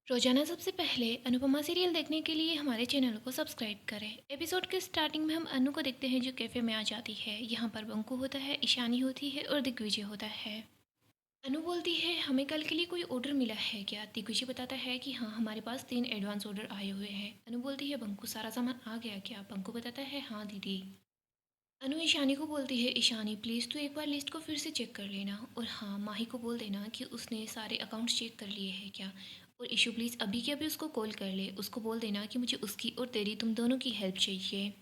रोजाना सबसे पहले अनुपमा सीरियल देखने के लिए हमारे चैनल को सब्सक्राइब करें। एपिसोड के स्टार्टिंग में हम अनु को देखते हैं जो कैफ़े में आ जाती है। यहाँ पर बंकु होता है, ईशानी होती है और दिग्विजय होता है। अनु बोलती है हमें कल के लिए कोई ऑर्डर मिला है क्या। दिग्विजय बताता है कि हाँ हमारे पास 3 एडवांस ऑर्डर आए हुए हैं। अनु बोलती है बंकु सारा सामान आ गया क्या। बंकु बताता है हाँ दीदी। अनु ईशानी को बोलती है ईशानी प्लीज़ तू एक बार लिस्ट को फिर से चेक कर लेना और हाँ माही को बोल देना कि उसने सारे अकाउंट्स चेक कर लिए हैं क्या। और ईशु प्लीज़ अभी के अभी उसको कॉल कर ले, उसको बोल देना कि मुझे उसकी और तेरी तुम दोनों की हेल्प चाहिए।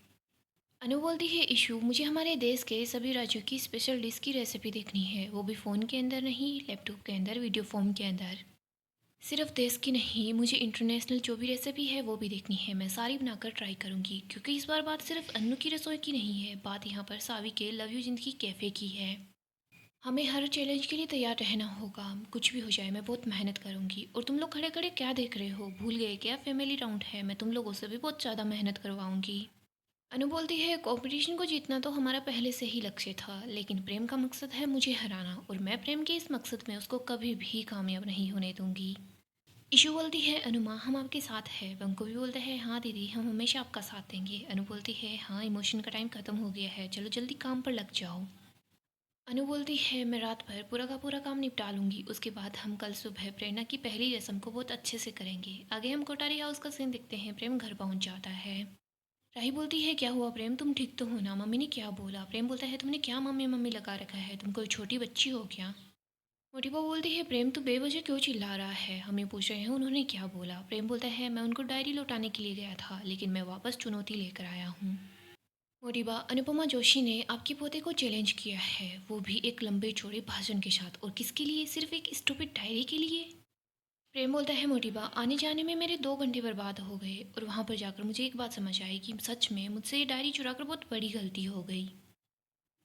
अनु बोलती है ईशु मुझे हमारे देश के सभी राज्यों की स्पेशल डिश की रेसिपी देखनी है, वो भी फ़ोन के अंदर नहीं, लैपटॉप के अंदर, वीडियो फॉर्म के अंदर। सिर्फ देश की नहीं, मुझे इंटरनेशनल जो भी रेसिपी है वो भी देखनी है। मैं सारी बनाकर ट्राई करूँगी क्योंकि इस बार बात सिर्फ अन्नू की रसोई की नहीं है, बात यहाँ पर सावी के लव यू जिंदगी कैफ़े की है। हमें हर चैलेंज के लिए तैयार रहना होगा, कुछ भी हो जाए मैं बहुत मेहनत करूँगी। और तुम लोग खड़े खड़े क्या देख रहे हो, भूल गए क्या फैमिली राउंड है, मैं तुम लोगों से भी बहुत ज़्यादा मेहनत करवाऊँगी। अनु बोलती है कंपटीशन को जीतना तो हमारा पहले से ही लक्ष्य था, लेकिन प्रेम का मकसद है मुझे हराना और मैं प्रेम के इस मकसद में उसको कभी भी कामयाब नहीं होने दूंगी। ईशु बोलती है अनुमा हम आपके साथ हैं। बंको भी बोलते हैं हाँ दीदी हम हमेशा आपका साथ देंगे। अनु बोलती है हाँ इमोशन का टाइम ख़त्म हो गया है, चलो जल्दी काम पर लग जाओ। अनु बोलती है मैं रात भर पूरा का पूरा काम निपटा लूँगी, उसके बाद हम कल सुबह प्रेरणा की पहली रस्म को बहुत अच्छे से करेंगे। आगे हम कोठारी हाउस का सीन देखते हैं, प्रेम घर पहुँच जाता है। राही बोलती है क्या हुआ प्रेम, तुम ठीक तो हो ना, मम्मी ने क्या बोला। प्रेम बोलता है तुमने क्या मम्मी मम्मी लगा रखा है, तुम कोई छोटी बच्ची हो क्या। मोटिवा बोलती है प्रेम तू बेवजह क्यों चिल्ला रहा है, हमें पूछ रहे हैं उन्होंने क्या बोला। प्रेम बोलता है मैं उनको डायरी लौटाने के लिए गया था लेकिन मैं वापस चुनौती लेकर आया हूँ। मोटिवा अनुपमा जोशी ने आपके पोते को चैलेंज किया है, वो भी एक लंबे चौड़े भाषण के साथ, और किसके लिए, सिर्फ एक स्टूपिड डायरी के लिए। प्रेम बोलता है मोटिवा आने जाने में मेरे 2 घंटे बर्बाद हो गए और वहाँ पर जाकर मुझे एक बात समझ आई कि सच में मुझसे ये डायरी चुराकर बहुत बड़ी गलती हो गई।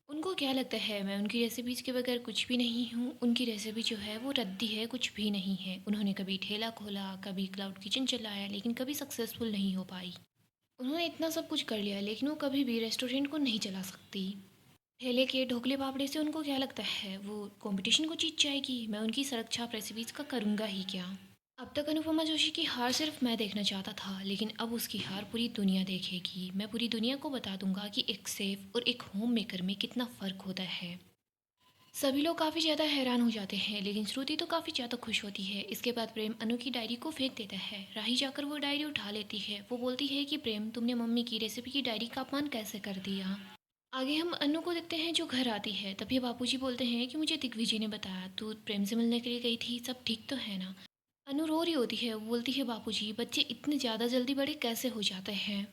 उनको क्या लगता है मैं उनकी रेसिपीज़ के बगैर कुछ भी नहीं हूँ, उनकी रेसिपी जो है वो रद्दी है, कुछ भी नहीं है। उन्होंने कभी ठेला खोला, कभी क्लाउड किचन चलाया, लेकिन कभी सक्सेसफुल नहीं हो पाई। उन्होंने इतना सब कुछ कर लिया लेकिन वो कभी भी रेस्टोरेंट को नहीं चला सकती। ठेले के ढोकले पापड़े से उनको क्या लगता है वो कंपटीशन को जीत जाएगी, मैं उनकी सड़क छाप रेसिपीज़ का करूँगा ही क्या। अब तक अनुपमा जोशी की हार सिर्फ मैं देखना चाहता था, लेकिन अब उसकी हार पूरी दुनिया देखेगी। मैं पूरी दुनिया को बता दूंगा कि एक सेफ और एक होम मेकर में कितना फ़र्क होता है। सभी लोग काफ़ी ज़्यादा हैरान हो जाते हैं लेकिन श्रुति तो काफ़ी ज़्यादा खुश होती है। इसके बाद प्रेम अनु की डायरी को फेंक देता है। राही जाकर वो डायरी उठा लेती है। वो बोलती है कि प्रेम तुमने मम्मी की रेसिपी की डायरी का अपमान कैसे कर दिया। आगे हम अनु को देखते हैं जो घर आती है। तभी बापूजी बोलते हैं कि मुझे दिग्विजय ने बताया तू प्रेम से मिलने के लिए गई थी, सब ठीक तो है ना। अनु रो रही होती है, वो बोलती है बापूजी बच्चे इतने ज़्यादा जल्दी बड़े कैसे हो जाते हैं।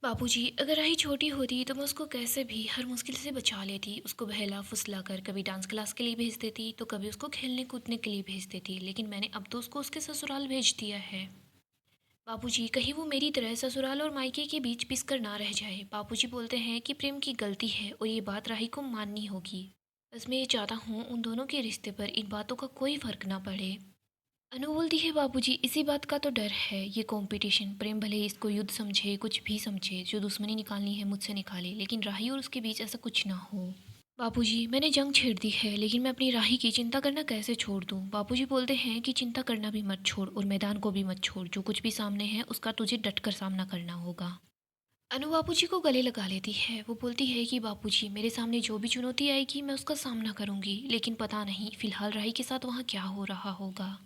बापूजी अगर राही छोटी होती तो मैं उसको कैसे भी हर मुश्किल से बचा लेती, उसको बहला फुसला कर कभी डांस क्लास के लिए भेज देती तो कभी उसको खेलने कूदने के लिए भेज देती, लेकिन मैंने अब तो उसको उसके ससुराल भेज दिया है। बापूजी कहीं वो मेरी तरह ससुराल और मायके के बीच पिस कर ना रह जाए। बापूजी बोलते हैं कि प्रेम की गलती है और ये बात राही को माननी होगी। बस मैं ये चाहता हूँ उन दोनों के रिश्ते पर इन बातों का कोई फ़र्क ना पड़े। अनु बोलती है बाबूजी इसी बात का तो डर है, ये कंपटीशन, प्रेम भले ही इसको युद्ध समझे, कुछ भी समझे, जो दुश्मनी निकालनी है मुझसे निकाले, लेकिन राही और उसके बीच ऐसा कुछ ना हो। बापूजी मैंने जंग छेड़ दी है लेकिन मैं अपनी राही की चिंता करना कैसे छोड़ दूँ। बापूजी बोलते हैं कि चिंता करना भी मत छोड़ और मैदान को भी मत छोड़, जो कुछ भी सामने है उसका तुझे डट कर सामना करना होगा। अनु बापूजी को गले लगा लेती है। वो बोलती है कि बापूजी मेरे सामने जो भी चुनौती आएगी मैं उसका सामना करूंगी, लेकिन पता नहीं फिलहाल राही के साथ वहाँ क्या हो रहा होगा।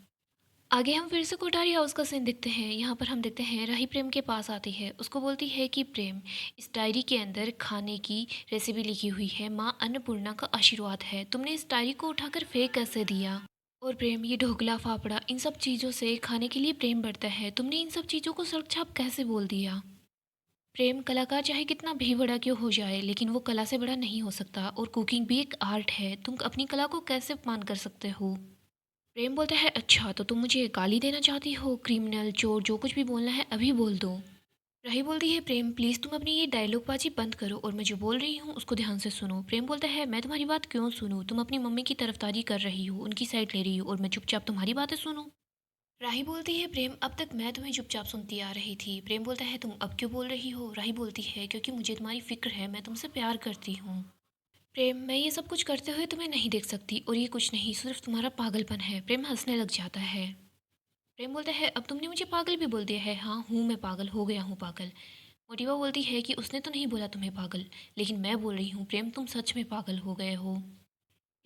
आगे हम फिर से कोठारी हाउस का सीन देखते हैं। यहाँ पर हम देखते हैं राही प्रेम के पास आती है। उसको बोलती है कि प्रेम इस डायरी के अंदर खाने की रेसिपी लिखी हुई है, माँ अन्नपूर्णा का आशीर्वाद है, तुमने इस डायरी को उठाकर फेंक कैसे दिया। और प्रेम ये ढोकला फाफड़ा इन सब चीज़ों से खाने के लिए प्रेम बढ़ता है, तुमने इन सब चीज़ों को सड़क छाप कैसे बोल दिया। प्रेम कलाकार चाहे कितना भी बड़ा क्यों हो जाए लेकिन वो कला से बड़ा नहीं हो सकता, और कुकिंग भी एक आर्ट है, तुम अपनी कला को कैसे अपमान कर सकते हो। प्रेम बोलता है अच्छा तो तुम मुझे गाली देना चाहती हो, क्रिमिनल चोर जो कुछ भी बोलना है अभी बोल दो। राही बोलती है प्रेम प्लीज़ तुम अपनी ये डायलॉगबाजी बंद करो और मैं जो बोल रही हूँ उसको ध्यान से सुनो। प्रेम बोलता है मैं तुम्हारी बात क्यों सुनूँ, तुम अपनी मम्मी की तरफदारी कर रही हो, उनकी साइड ले रही हो और मैं चुपचाप तुम्हारी बातें सुनूँ। राही बोलती है प्रेम अब तक मैं तुम्हें चुपचाप सुनती आ रही थी। प्रेम बोलता है तुम अब क्यों बोल रही हो। राही बोलती है क्योंकि मुझे तुम्हारी फिक्र है, मैं तुमसे प्यार करती हूँ। प्रेम मैं ये सब कुछ करते हुए तुम्हें नहीं देख सकती और ये कुछ नहीं सिर्फ तुम्हारा पागलपन है। प्रेम हंसने लग जाता है। प्रेम बोलता है अब तुमने मुझे पागल भी बोल दिया है। हाँ हूँ मैं पागल, हो गया हूँ पागल। मोटिवा बोलती है कि उसने तो नहीं बोला तुम्हें पागल, लेकिन मैं बोल रही हूँ प्रेम तुम सच में पागल हो गए हो।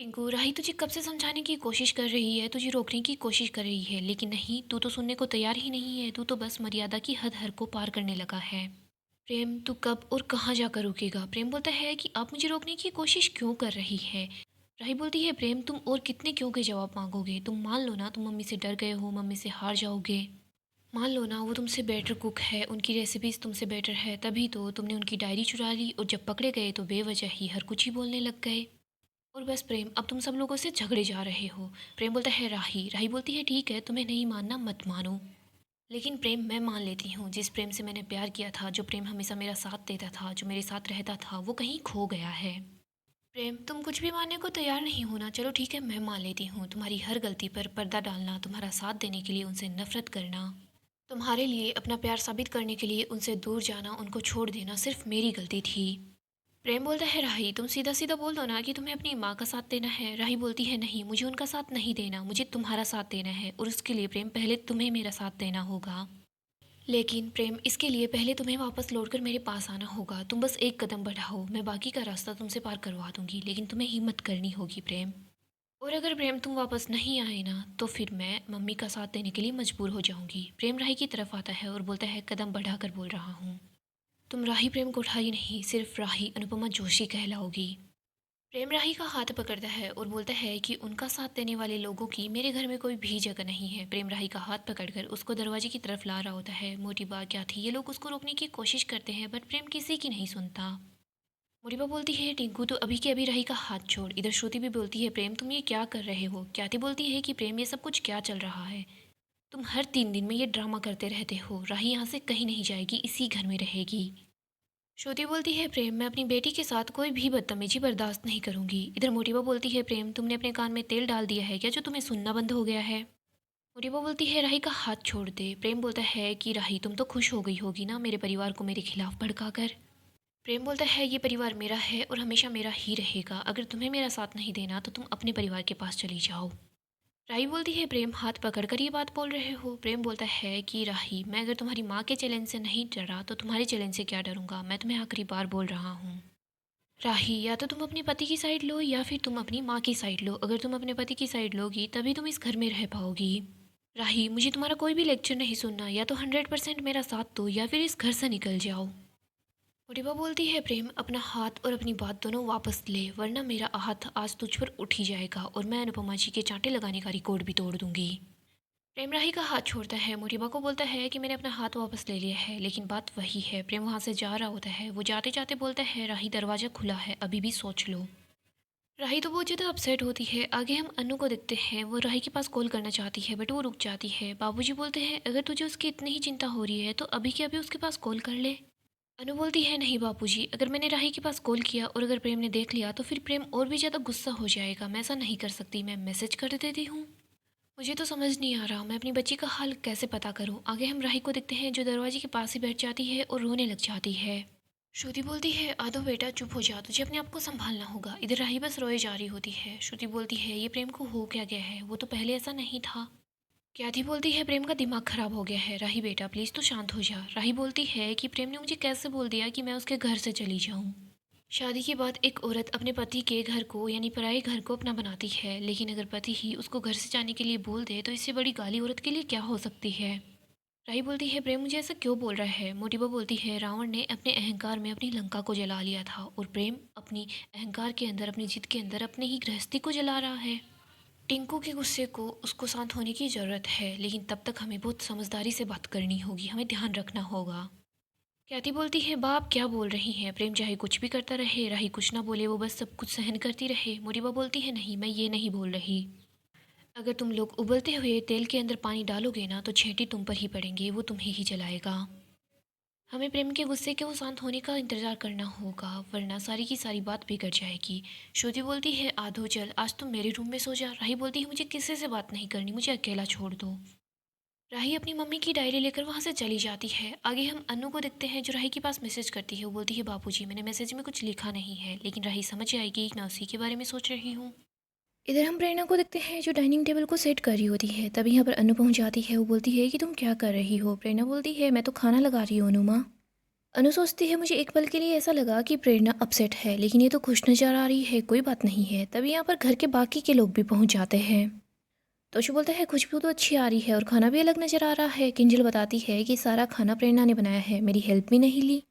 टिंकू, राही तुझे कब से समझाने की कोशिश कर रही है, तुझे रोकने की कोशिश कर रही है, लेकिन नहीं, तू तो सुनने को तैयार ही नहीं है। तू तो बस मर्यादा की हद हर को पार करने लगा है। प्रेम तू कब और कहाँ जाकर रुकेगा? प्रेम बोलता है कि आप मुझे रोकने की कोशिश क्यों कर रही है? राही बोलती है प्रेम तुम और कितने क्यों के जवाब मांगोगे? तुम मान लो ना, तुम मम्मी से डर गए हो, मम्मी से हार जाओगे। मान लो ना वो तुमसे बेटर कुक है, उनकी रेसिपीज़ तुमसे बेटर है, तभी तो तुमने उनकी डायरी चुरा ली और जब पकड़े गए तो बेवजह ही हर कुछ ही बोलने लग गए। और बस प्रेम अब तुम सब लोगों से झगड़े जा रहे हो। प्रेम बोलता है राही। राही बोलती है ठीक है, तुम्हें नहीं मानना मत मानो, लेकिन प्रेम मैं मान लेती हूँ। जिस प्रेम से मैंने प्यार किया था, जो प्रेम हमेशा मेरा साथ देता था, जो मेरे साथ रहता था, वो कहीं खो गया है। प्रेम तुम कुछ भी मानने को तैयार नहीं होना, चलो ठीक है मैं मान लेती हूँ। तुम्हारी हर गलती पर पर्दा डालना, तुम्हारा साथ देने के लिए उनसे नफरत करना, तुम्हारे लिए अपना प्यार साबित करने के लिए उनसे दूर जाना, उनको छोड़ देना सिर्फ मेरी गलती थी। प्रेम बोलता है राही तुम सीधा सीधा बोल दो ना कि तुम्हें अपनी माँ का साथ देना है। राही बोलती है नहीं, मुझे उनका साथ नहीं देना, मुझे तुम्हारा साथ देना है, और उसके लिए प्रेम पहले तुम्हें मेरा साथ देना होगा। लेकिन प्रेम इसके लिए पहले तुम्हें वापस लौटकर मेरे पास आना होगा। तुम बस एक कदम बढ़ाओ, मैं बाकी का रास्ता तुमसे पार करवा दूंगी, लेकिन तुम्हें हिम्मत करनी होगी प्रेम। और अगर प्रेम तुम वापस नहीं आए ना, तो फिर मैं मम्मी का साथ देने के लिए मजबूर हो जाऊंगी। प्रेम राही की तरफ आता है और बोलता है कदम बढ़ाकर बोल रहा हूँ। तुम राही प्रेम कोठारी नहीं, सिर्फ राही अनुपमा जोशी कहलाओगी। प्रेम राही का हाथ पकड़ता है और बोलता है कि उनका साथ देने वाले लोगों की मेरे घर में कोई भी जगह नहीं है। प्रेम राही का हाथ पकड़कर उसको दरवाजे की तरफ ला रहा होता है। मोटी बात क्या थी, ये लोग उसको रोकने की कोशिश करते हैं बट प्रेम किसी की नहीं सुनता। मोटिबा बोलती है टिंकू तो अभी के अभी राही का हाथ छोड़। इधर श्रुति भी बोलती है प्रेम तुम ये क्या कर रहे हो? ख्याति बोलती है कि प्रेम ये सब कुछ क्या चल रहा है? तुम हर 3 दिन में ये ड्रामा करते रहते हो। राही यहाँ से कहीं नहीं जाएगी, इसी घर में रहेगी। श्रुति बोलती है प्रेम मैं अपनी बेटी के साथ कोई भी बदतमीजी बर्दाश्त नहीं करूंगी। इधर मोटिबा बोलती है प्रेम तुमने अपने कान में तेल डाल दिया है क्या, जो तुम्हें सुनना बंद हो गया है? मोटिबा बोलती है राही का हाथ छोड़ दे। प्रेम बोलता है कि राही तुम तो खुश हो गई होगी ना मेरे परिवार को मेरे खिलाफ भड़काकर। प्रेम बोलता है ये परिवार मेरा है और हमेशा मेरा ही रहेगा। अगर तुम्हें मेरा साथ नहीं देना तो तुम अपने परिवार के पास चली जाओ। राही बोलती है प्रेम हाथ पकड़कर ये बात बोल रहे हो? प्रेम बोलता है कि राही मैं अगर तुम्हारी माँ के चैलेंज से नहीं डरा तो तुम्हारे चैलेंज से क्या डरूंगा? मैं तुम्हें आखिरी बार बोल रहा हूँ। राही या तो तुम अपने पति की साइड लो या फिर तुम अपनी माँ की साइड लो। अगर तुम अपने पति की साइड लोगी तभी तुम इस घर में रह पाओगी। राही मुझे तुम्हारा कोई भी लेक्चर नहीं सुनना, या तो 100% मेरा साथ दो या फिर इस घर से निकल जाओ। मोटिबा बोलती है प्रेम अपना हाथ और अपनी बात दोनों वापस ले, वरना मेरा हाथ आज तुझ पर उठ ही जाएगा और मैं अनुपमा जी के चांटे लगाने का रिकॉर्ड भी तोड़ दूंगी। प्रेम राही का हाथ छोड़ता है, मोटिबा को बोलता है कि मैंने अपना हाथ वापस ले लिया है, लेकिन बात वही है। प्रेम वहाँ से जा रहा होता है, वो जाते जाते बोलता है राही दरवाज़ा खुला है, अभी भी सोच लो। राही तो बहुत ज़्यादा अपसेट होती है। आगे हम अनु को देखते हैं, वो राही के पास कॉल करना चाहती है बट वो रुक जाती है। बाबूजी बोलते हैं अगर तुझे उसकी इतनी ही चिंता हो रही है तो अभी के अभी उसके पास कॉल कर ले। अनु बोलती है नहीं बापूजी, अगर मैंने राही के पास कॉल किया और अगर प्रेम ने देख लिया तो फिर प्रेम और भी ज़्यादा गुस्सा हो जाएगा। मैं ऐसा नहीं कर सकती, मैं मैसेज कर देती हूँ। मुझे तो समझ नहीं आ रहा मैं अपनी बच्ची का हाल कैसे पता करूँ। आगे हम राही को देखते हैं जो दरवाजे के पास ही बैठ जाती है और रोने लग जाती है। श्रुति बोलती है आदो बेटा चुप हो जा, तुझे अपने आप को संभालना होगा। इधर राही बस रोए जा रही होती है। श्रुति बोलती है ये प्रेम को हो क्या गया है, वो तो पहले ऐसा नहीं था। क्याथी बोलती है प्रेम का दिमाग खराब हो गया है। राही बेटा प्लीज़ तो शांत हो जा। राही बोलती है कि प्रेम ने मुझे कैसे बोल दिया कि मैं उसके घर से चली जाऊँ। शादी के बाद एक औरत अपने पति के घर को यानी पराए घर को अपना बनाती है, लेकिन अगर पति ही उसको घर से जाने के लिए बोल दे तो इससे बड़ी गाली औरत के लिए क्या हो सकती है। राही बोलती है प्रेम मुझे ऐसा क्यों बोल रहा है? मोटिबा बोलती है रावण ने अपने अहंकार में अपनी लंका को जला लिया था और प्रेम अपनी अहंकार के अंदर, अपनी जिद के अंदर अपने ही गृहस्थी को जला रहा है। टिंकू के गुस्से को उसको शांत होने की ज़रूरत है, लेकिन तब तक हमें बहुत समझदारी से बात करनी होगी, हमें ध्यान रखना होगा। ख्याति बोलती है बाप क्या बोल रही हैं? प्रेम चाहे कुछ भी करता रहे, राही कुछ ना बोले, वो बस सब कुछ सहन करती रहे। मोरिबा बोलती है नहीं, मैं ये नहीं बोल रही। अगर तुम लोग उबलते हुए तेल के अंदर पानी डालोगे ना तो छींटे तुम पर ही पड़ेंगे, वो तुम्हें ही जलाएगा। हमें प्रेम के गुस्से के वो शांत होने का इंतज़ार करना होगा, वरना सारी की सारी बात बिगड़ जाएगी। श्रुति बोलती है आधो चल, आज तुम मेरे रूम में सो जा। राही बोलती है मुझे किसी से बात नहीं करनी, मुझे अकेला छोड़ दो। राही अपनी मम्मी की डायरी लेकर वहाँ से चली जाती है। आगे हम अनु को देखते हैं जो राही के पास मैसेज करती है। वो बोलती है बापूजी मैंने मैसेज में कुछ लिखा नहीं है, लेकिन राही समझ जाएगी कि मैं उसी के बारे में सोच रही हूँ। इधर हम प्रेरणा को देखते हैं जो डाइनिंग टेबल को सेट कर रही होती है। तभी यहाँ पर अनु पहुँच जाती है। वो बोलती है कि तुम क्या कर रही हो। प्रेरणा बोलती है मैं तो खाना लगा रही हूँ अनु माँ। अनु सोचती है मुझे एक पल के लिए ऐसा लगा कि प्रेरणा अपसेट है, लेकिन ये तो खुश नज़र आ रही है, कोई बात नहीं है। तभी यहाँ पर घर के बाकी के लोग भी पहुँच जाते हैं। तोशु बोलता है खुशबू तो अच्छी आ रही है और खाना भी अलग नज़र आ रहा है। किंजल बताती है कि सारा खाना प्रेरणा ने बनाया है, मेरी हेल्प भी नहीं ली।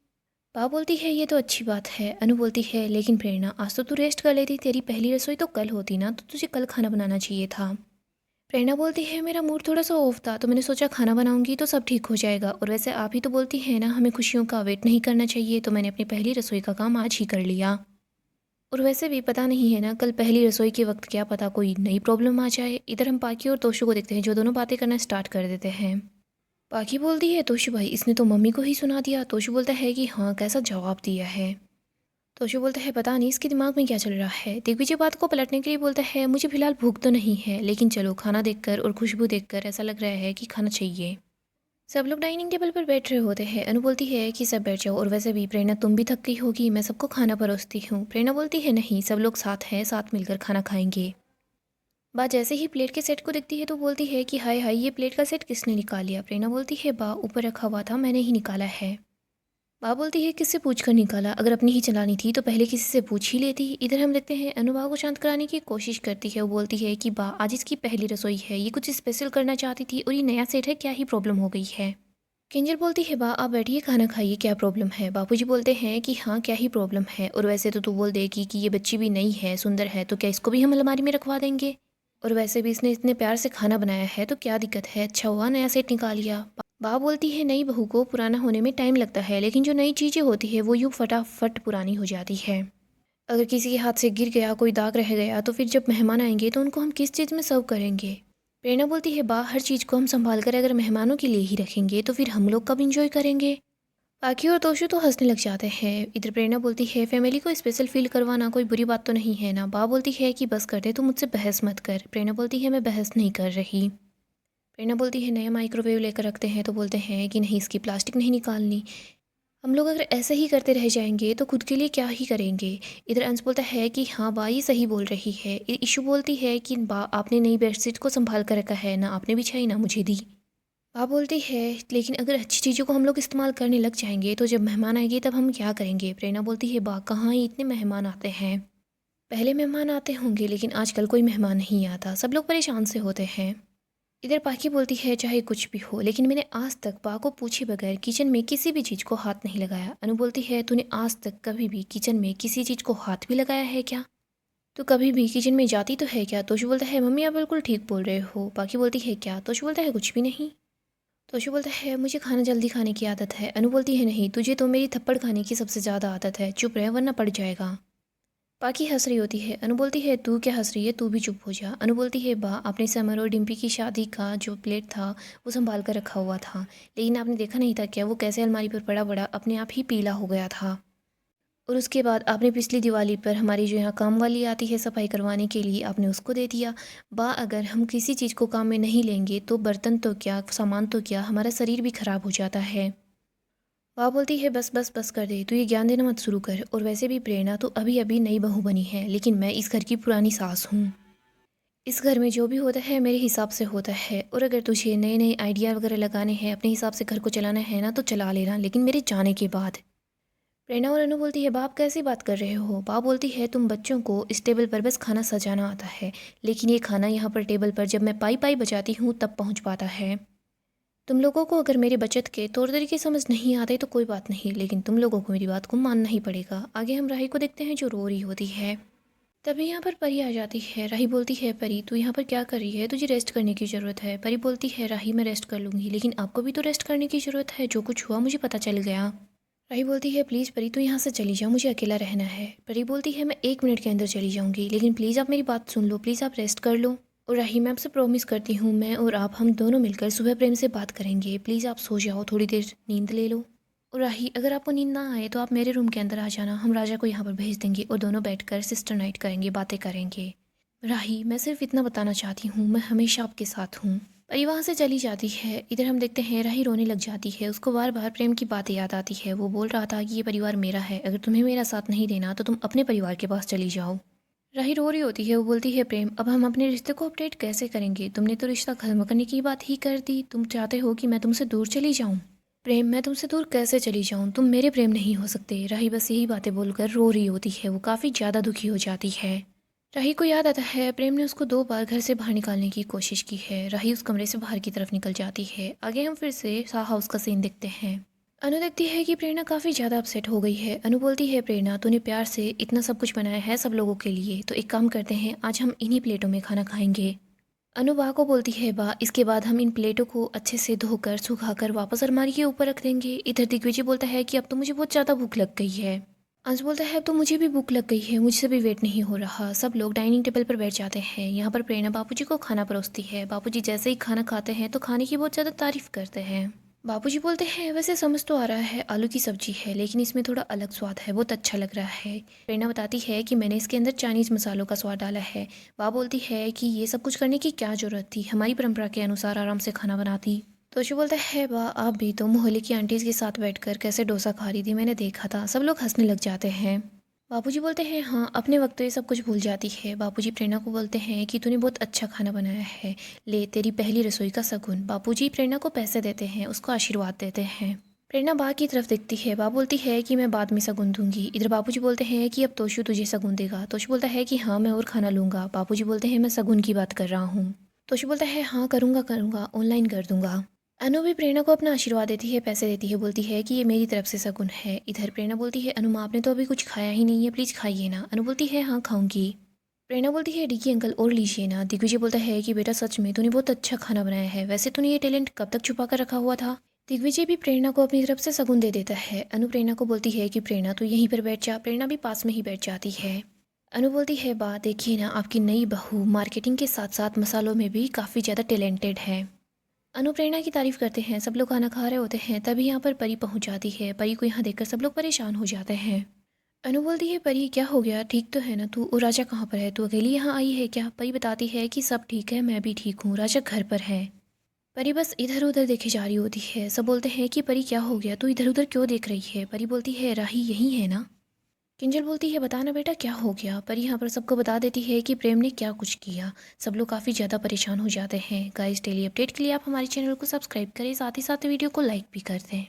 पा बोलती है ये तो अच्छी बात है। अनु बोलती है लेकिन प्रेरणा आज तो तू रेस्ट कर लेती, तेरी पहली रसोई तो कल होती ना, तो तुझे कल खाना बनाना चाहिए था। प्रेरणा बोलती है मेरा मूड थोड़ा सा ऑफ था तो मैंने सोचा खाना बनाऊंगी तो सब ठीक हो जाएगा, और वैसे आप ही तो बोलती है ना हमें खुशियों का वेट नहीं करना चाहिए, तो मैंने अपनी पहली रसोई का काम आज ही कर लिया। और वैसे भी पता नहीं है ना कल पहली रसोई के वक्त क्या पता कोई नई प्रॉब्लम आ जाए। इधर हम पाकी और तोशु को देखते हैं जो दोनों बातें करना स्टार्ट कर देते हैं। पाकी बोलती है तोशु भाई इसने तो मम्मी को ही सुना दिया। तोशु बोलता है कि हाँ कैसा जवाब दिया है। तोशु बोलता है पता नहीं इसके दिमाग में क्या चल रहा है। दिग्विजय बात को पलटने के लिए बोलता है मुझे फिलहाल भूख तो नहीं है, लेकिन चलो खाना देखकर और खुशबू देखकर ऐसा लग रहा है कि खाना चाहिए। सब लोग डाइनिंग टेबल पर बैठ रहे होते हैं। अनु बोलती है कि सब बैठ जाओ, और वैसे भी प्रेरणा तुम भी थक गई होगी, मैं सबको खाना परोसती हूँ। प्रेरणा बोलती है नहीं सब लोग साथ हैं, साथ मिलकर खाना खाएंगे। बा जैसे ही प्लेट के सेट को देखती है तो बोलती है कि हाय हाय ये प्लेट का सेट किसने निकाल लिया। प्रेरणा बोलती है बा ऊपर रखा हुआ था, मैंने ही निकाला है। बा बोलती है किससे पूछ कर निकाला, अगर अपनी ही चलानी थी तो पहले किसी से पूछ ही लेती। इधर हम देखते हैं अनु बा को शांत कराने की कोशिश करती है। वो बोलती है कि बा आज इसकी पहली रसोई है, ये कुछ स्पेशल करना चाहती थी और ये नया सेट है, क्या ही प्रॉब्लम हो गई है। किंजल बोलती है बा आप बैठिए खाना खाइए, क्या प्रॉब्लम है। बापूजी बोलते हैं कि हाँ क्या ही प्रॉब्लम है, और वैसे तो तू बोल देगी कि ये बच्ची भी नई है सुंदर है, तो क्या इसको भी हम अलमारी में रखवा देंगे, और वैसे भी इसने इतने प्यार से खाना बनाया है तो क्या दिक्कत है, अच्छा हुआ नया सेट निकाल लिया। बा बोलती है नई बहू को पुराना होने में टाइम लगता है, लेकिन जो नई चीज़ें होती है वो यूँ फटाफट पुरानी हो जाती है। अगर किसी के हाथ से गिर गया, कोई दाग रह गया, तो फिर जब मेहमान आएंगे तो उनको हम किस चीज़ में सर्व करेंगे। प्रेरणा बोलती है बा हर चीज़ को हम संभाल कर अगर मेहमानों के लिए ही रखेंगे तो फिर हम लोग कब इंजॉय करेंगे। बाकी और तोशु तो हंसने लग जाते हैं। इधर प्रेरणा बोलती है फैमिली को स्पेशल फील करवाना कोई बुरी बात तो नहीं है ना। बा बोलती है कि बस कर दे, तू मुझसे बहस मत कर। प्रेरणा बोलती है मैं बहस नहीं कर रही। प्रेरणा बोलती है नया माइक्रोवेव लेकर रखते हैं, तो बोलते हैं कि नहीं इसकी प्लास्टिक नहीं निकालनी, हम लोग अगर ऐसे ही करते रह जाएंगे तो खुद के लिए क्या ही करेंगे। इधर अंश बोलता है कि हाँ बा ये सही बोल रही है। इशू बोलती है कि बा आपने नई बेडशीट को संभाल कर रखा है ना, आपने बिछाई ना मुझे दी। बा बोलती है लेकिन अगर अच्छी चीज़ों को हम लोग इस्तेमाल करने लग जाएंगे तो जब मेहमान आएंगे तब हम क्या करेंगे। प्रेरणा बोलती है बा कहाँ ही इतने मेहमान आते हैं, पहले मेहमान आते होंगे लेकिन आजकल कोई मेहमान नहीं आता, सब लोग परेशान से होते हैं। इधर पाकी बोलती है चाहे कुछ भी हो लेकिन मैंने आज तक बा को पूछे बगैर किचन में किसी भी चीज़ को हाथ नहीं लगाया। अनु बोलती है तूने आज तक कभी भी किचन में किसी चीज़ को हाथ भी लगाया है क्या, तो कभी भी किचन में जाती तो है क्या। तोशु बोलता है मम्मी आप बिल्कुल ठीक बोल रहे हो। पाकी बोलती है क्या। तोशु बोलता है कुछ भी नहीं। तोशु बोलता है मुझे खाना जल्दी खाने की आदत है। अनु बोलती है नहीं तुझे तो मेरी थप्पड़ खाने की सबसे ज़्यादा आदत है, चुप रहे वरना पड़ जाएगा। पाकी हंस रही होती है। अनु बोलती है तू क्या हंस रही है, तू भी चुप हो जा। अनु बोलती है बा आपने समर और डिम्पी की शादी का जो प्लेट था वो संभाल कर रखा हुआ था, लेकिन आपने देखा नहीं था क्या वो कैसे अलमारी पर पड़ा पड़ा अपने आप ही पीला हो गया था। और उसके बाद आपने पिछली दिवाली पर हमारी जो यहाँ काम वाली आती है सफाई करवाने के लिए, आपने उसको दे दिया। बा अगर हम किसी चीज़ को काम में नहीं लेंगे तो बर्तन तो क्या सामान तो क्या हमारा शरीर भी खराब हो जाता है। बा बोलती है बस बस बस कर दे, तू ये ज्ञान देना मत शुरू कर, और वैसे भी प्रेरणा तो अभी अभी नई बहू बनी है, लेकिन मैं इस घर की पुरानी सास हूँ। इस घर में जो भी होता है मेरे हिसाब से होता है, और अगर तुझे नए नए आइडिया वगैरह लगाने हैं अपने हिसाब से घर को चलाना है ना तो चला लेना, लेकिन मेरे जाने के बाद। प्रेरणा और अनु बोलती है बाप कैसी बात कर रहे हो। बाप बोलती है तुम बच्चों को इस टेबल पर बस खाना सजाना आता है, लेकिन ये खाना यहाँ पर टेबल पर जब मैं पाई पाई बजाती हूँ तब पहुँच पाता है। तुम लोगों को अगर मेरे बचत के तौर तरीके समझ नहीं आते तो कोई बात नहीं, लेकिन तुम लोगों को मेरी बात को मानना ही पड़ेगा। आगे हम राही को देखते हैं जो रो रही होती है। तभी यहाँ पर परी आ जाती है। राही बोलती है परी तू यहाँ पर क्या कर रही है, तुझे रेस्ट करने की ज़रूरत है। परी बोलती है राही मैं रेस्ट कर लूँगी, लेकिन आपको भी तो रेस्ट करने की ज़रूरत है, जो कुछ हुआ मुझे पता चल गया। राही बोलती है प्लीज़ परी तू यहाँ से चली जा, मुझे अकेला रहना है। परी बोलती है मैं 1 मिनट के अंदर चली जाऊँगी, लेकिन प्लीज़ आप मेरी बात सुन लो, प्लीज़ आप रेस्ट कर लो। और राही मैं आपसे प्रॉमिस करती हूँ मैं और आप हम दोनों मिलकर सुबह प्रेम से बात करेंगे, प्लीज़ आप सो जाओ, थोड़ी देर नींद ले लो। और राही अगर आपको नींद ना आए तो आप मेरे रूम के अंदर आ जाना, हम राजा को यहाँ पर भेज देंगे और दोनों बैठकर सिस्टर नाइट करेंगे, बातें करेंगे। राही मैं सिर्फ इतना बताना चाहती हूँ मैं हमेशा आपके साथ हूँ। परी वहाँ से चली जाती है। इधर हम देखते हैं राही रोने लग जाती है, उसको बार बार प्रेम की बातें याद आती है। वो बोल रहा था कि ये परिवार मेरा है, अगर तुम्हें मेरा साथ नहीं देना तो तुम अपने परिवार के पास चली जाओ। राही रो रही होती है, वो बोलती है प्रेम अब हम अपने रिश्ते को अपडेट कैसे करेंगे? तुमने तो रिश्ता खत्म करने की बात ही कर दी, तुम चाहते हो कि मैं तुमसे दूर चली जाऊँ। प्रेम मैं तुमसे दूर कैसे चली जाऊँ? तुम मेरे प्रेम नहीं हो सकते। राही बस यही बातें बोलकर रो रही होती है, वो काफ़ी ज़्यादा दुखी हो जाती है। राही को याद आता है प्रेम ने उसको 2 बार घर से बाहर निकालने की कोशिश की है। राही उस कमरे से बाहर की तरफ निकल जाती है। आगे हम फिर से सा हाउस का सीन देखते हैं। अनु देखती है कि प्रेरणा काफ़ी ज़्यादा अपसेट हो गई है। अनु बोलती है प्रेरणा तूने प्यार से इतना सब कुछ बनाया है सब लोगों के लिए, तो एक काम करते हैं आज हम इन्हीं प्लेटों में खाना खाएंगे। अनु बा को बोलती है बा इसके बाद हम इन प्लेटों को अच्छे से धोकर सुखाकर वापस अलमारी के ऊपर रख देंगे। इधर दिग्विजय बोलता है कि अब तो मुझे बहुत ज़्यादा भूख लग गई है। अंश बोलता है अब तो मुझे भी भूख लग गई है, मुझसे भी वेट नहीं हो रहा। सब लोग डाइनिंग टेबल पर बैठ जाते हैं। यहाँ पर प्रेरणा बापूजी को खाना परोसती है। बापूजी जैसे ही खाना खाते हैं तो खाने की बहुत ज़्यादा तारीफ करते हैं। बापूजी बोलते हैं वैसे समझ तो आ रहा है आलू की सब्जी है, लेकिन इसमें थोड़ा अलग स्वाद है, बहुत अच्छा लग रहा है। प्रेरणा बताती है कि मैंने इसके अंदर चाइनीज़ मसालों का स्वाद डाला है। बा बोलती है कि ये सब कुछ करने की क्या ज़रूरत थी, हमारी परंपरा के अनुसार आराम से खाना बनाती। तोशु बोलता है बा आप भी तो मोहल्ले की आंटीज़ के साथ बैठकर कैसे डोसा खा रही थी, मैंने देखा था। सब लोग हंसने लग जाते हैं। बापूजी बोलते हैं हाँ अपने वक्त तो ये सब कुछ भूल जाती है। बापूजी प्रेरणा को बोलते हैं कि तूने बहुत अच्छा खाना बनाया है, ले तेरी पहली रसोई का शगुन। बापूजी प्रेरणा को पैसे देते हैं, उसको आशीर्वाद देते हैं। प्रेरणा बा की तरफ देखती है। बा बोलती है कि मैं बाद में शगुन दूंगी। इधर बापूजी बोलते हैं कि अब तोशु तुझे शगुन देगा। तोशु बोलता है कि हाँ मैं और खाना लूँगा। बापूजी बोलते हैं मैं शगुन की बात कर रहा हूँ। तोशु बोलता है हाँ करूँगा करूँगा, ऑनलाइन कर दूंगा। अनु भी प्रेरणा को अपना आशीर्वाद देती है, पैसे देती है, बोलती है कि ये मेरी तरफ से शगुन है। इधर प्रेरणा बोलती है अनु माँ आपने तो अभी कुछ खाया ही नहीं है, प्लीज़ खाइए ना। अनु बोलती है हाँ खाऊंगी। प्रेरणा बोलती है डिकी अंकल और लीजिए ना। दिग्विजय बोलता है कि बेटा सच में तूने बहुत अच्छा खाना बनाया है, वैसे तूने ये टैलेंट कब तक छुपा कर रखा हुआ था? दिग्विजय भी प्रेरणा को अपनी तरफ से शगुन दे देता है। अनु प्रेरणा को बोलती है कि प्रेरणा तू यहीं पर बैठ जा। प्रेरणा भी पास में ही बैठ जाती है। अनु बोलती है बा देखिए ना आपकी नई बहू मार्केटिंग के साथ साथ मसालों में भी काफ़ी ज़्यादा टैलेंटेड है। अनु प्रेरणा की तारीफ करते हैं। सब लोग खाना खा रहे होते हैं, तभी यहाँ पर परी पहुँच जाती है। परी को यहाँ देखकर सब लोग परेशान हो जाते हैं। अनु बोलती है परी क्या हो गया, ठीक तो है ना तू? और राजा कहाँ पर है, तू अकेली यहाँ आई है क्या? परी बताती है कि सब ठीक है, मैं भी ठीक हूँ, राजा घर पर है। परी बस इधर उधर देखे जा रही होती है। सब बोलते हैं कि परी क्या हो गया, तू इधर उधर क्यों देख रही है? परी बोलती है राही यही है ना? किंजल बोलती है बताना बेटा क्या हो गया। पर यहाँ पर सबको बता देती है कि प्रेम ने क्या कुछ किया। सब लोग काफ़ी ज़्यादा परेशान हो जाते हैं। गाइस डेली अपडेट के लिए आप हमारे चैनल को सब्सक्राइब करें, साथ ही साथ वीडियो को लाइक भी कर दें।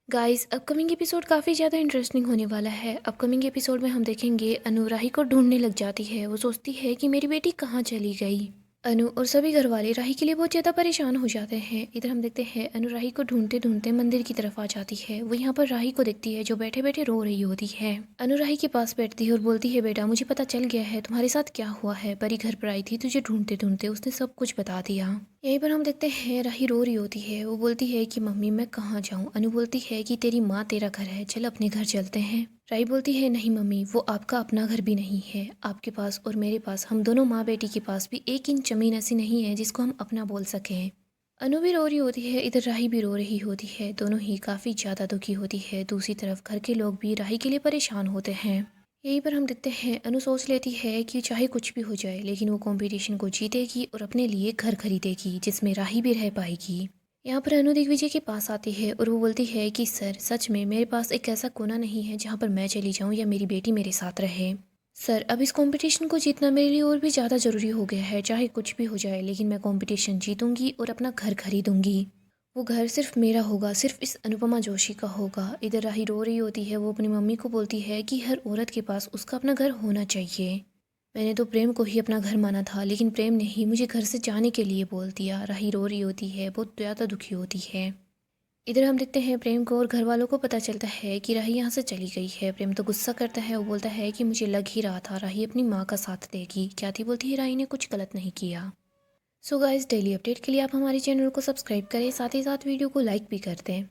गाइस अपकमिंग एपिसोड काफ़ी ज़्यादा इंटरेस्टिंग होने वाला है। अपकमिंग एपिसोड में हम देखेंगे अनु राही को ढूंढने लग जाती है। वो सोचती है कि मेरी बेटी कहाँ चली गई। अनु और सभी घर वाले राही के लिए बहुत ज़्यादा परेशान हो जाते हैं। इधर हम देखते हैं अनु राही को ढूंढते ढूंढते मंदिर की तरफ आ जाती है। वो यहाँ पर राही को देखती है जो बैठे बैठे रो रही होती है। अनु राही के पास बैठती है और बोलती है बेटा मुझे पता चल गया है तुम्हारे साथ क्या हुआ है। परी घर पर आई थी तुझे ढूंढते ढूंढते, उसने सब कुछ बता दिया। यहीं पर हम देखते हैं राही रो रही होती है। वो बोलती है कि मम्मी मैं कहाँ जाऊँ? अनु बोलती है कि तेरी माँ तेरा घर है, चल अपने घर चलते हैं। राही बोलती है नहीं मम्मी वो आपका अपना घर भी नहीं है, आपके पास और मेरे पास, हम दोनों माँ बेटी के पास भी 1 इंच जमीन ऐसी नहीं है जिसको हम अपना बोल सकें। अनु भी रो रही होती है, इधर राही भी रो रही होती है। दोनों ही काफ़ी ज़्यादा दुखी होती है। दूसरी तरफ घर के लोग भी राही के लिए परेशान होते हैं। यहीं पर हम देखते हैं अनु सोच लेती है कि चाहे कुछ भी हो जाए लेकिन वो कंपटीशन को जीतेगी और अपने लिए घर खरीदेगी जिसमें राही भी रह पाएगी। यहाँ पर अनु दिग्विजय के पास आती है और वो बोलती है कि सर सच में मेरे पास एक ऐसा कोना नहीं है जहाँ पर मैं चली जाऊँ या मेरी बेटी मेरे साथ रहे। सर अब इस कंपटीशन को जीतना मेरे लिए और भी ज़्यादा ज़रूरी हो गया है। चाहे कुछ भी हो जाए लेकिन मैं कंपटीशन जीतूंगी और अपना घर खरीदूंगी। वो घर सिर्फ मेरा होगा, सिर्फ इस अनुपमा जोशी का होगा। इधर राही रो रही होती है। वो अपनी मम्मी को बोलती है कि हर औरत के पास उसका अपना घर होना चाहिए। मैंने तो प्रेम को ही अपना घर माना था लेकिन प्रेम ने ही मुझे घर से जाने के लिए बोल दिया। राही रो रही होती है, बहुत ज़्यादा दुखी होती है। इधर हम देखते हैं प्रेम को और घर वालों को पता चलता है कि राही यहाँ से चली गई है। प्रेम तो गुस्सा करता है। वो बोलता है कि मुझे लग ही रहा था राही अपनी माँ का साथ देगी। क्या थी बोलती है राही ने कुछ गलत नहीं किया। सो गाइस डेली अपडेट के लिए आप हमारे चैनल को सब्सक्राइब करें, साथ ही साथ वीडियो को लाइक भी कर दें।